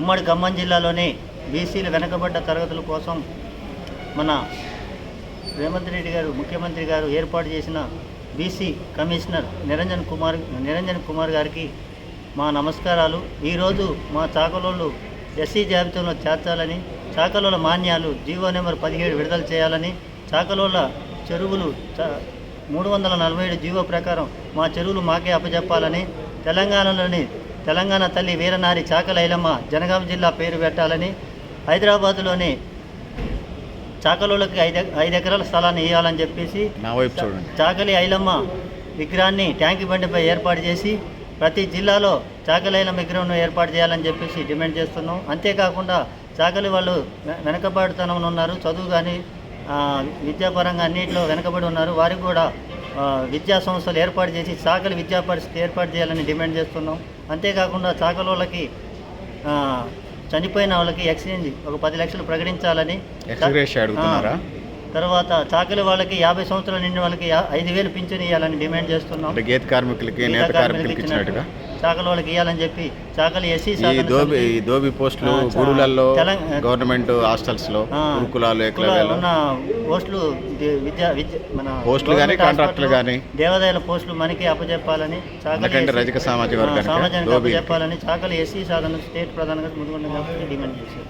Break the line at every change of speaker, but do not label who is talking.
ఉమ్మడి ఖమ్మం జిల్లాలోని బీసీలు వెనుకబడ్డ తరగతుల కోసం మన రేవంత్ రెడ్డి గారు ముఖ్యమంత్రి గారు ఏర్పాటు చేసిన బీసీ కమిషనర్ నిరంజన్ కుమార్ గారికి మా నమస్కారాలు. ఈరోజు మా చాకలోళ్ళు ఎస్సీ జాబితాలో చేర్చాలని, చాకలోళ్ళ మాన్యాలు జీవో నెంబర్ 17 విడుదల చేయాలని, చాకలోళ్ళ చెరువులు 347 జీవో ప్రకారం మా చెరువులు మాకే అప్పచెప్పాలని, తెలంగాణ తల్లి వీరనారి చాకలి ఐలమ్మ జనగాం జిల్లా పేరు పెట్టాలని, హైదరాబాదులోని చాకలోళ్ళకి 5 ఎకరాల స్థలాన్ని ఇవ్వాలని చెప్పేసి చాకలి ఐలమ్మ విగ్రహాన్ని ట్యాంకి బండిపై ఏర్పాటు చేసి ప్రతి జిల్లాలో చాకలి ఐలమ్మ విగ్రహం ఏర్పాటు చేయాలని చెప్పేసి డిమాండ్ చేస్తున్నాం. అంతేకాకుండా చాకలి వాళ్ళు వెనకబడితనంలో ఉన్నారు, చదువు కానీ విద్యాపరంగా అన్నింటిలో వెనకబడి ఉన్నారు. వారికి కూడా విద్యా సంస్థలు ఏర్పాటు చేసి చాకలి విద్యా పరిస్థితి ఏర్పాటు చేయాలని డిమాండ్ చేస్తున్నాం. అంతేకాకుండా చాకలి వాళ్ళకి చనిపోయిన వాళ్ళకి ఎక్స్చేంజ్ ఒక 10 లక్షలు ప్రకటించాలని, తర్వాత చాకలి వాళ్ళకి 50 సంవత్సరాలు నిండిన వాళ్ళకి 5,000 పింఛన్ ఇవ్వాలని డిమాండ్ చేస్తున్నాం.
గీత కార్మికులకి ఇచ్చినట్టుగా
చాకలి వాళ్ళకి ఇవ్వాలని చెప్పి చాకలి ఎస్సీ
దోబి పోస్టులు గూడులలో గవర్నమెంట్ హాస్టల్స్ లో
ఉన్న పోస్టులు మన
పోస్టులు కానీ కాంట్రాక్టులు కానీ
దేవాదాయాల పోస్టులు మనకి అప్పచెప్పాలని,
రజక సామాజిక
అప్పచెప్పాలని చాకలి ఎస్సీ సాధన స్టేట్ ప్రధానంగా ముందుగా డిమాండ్ చేశారు.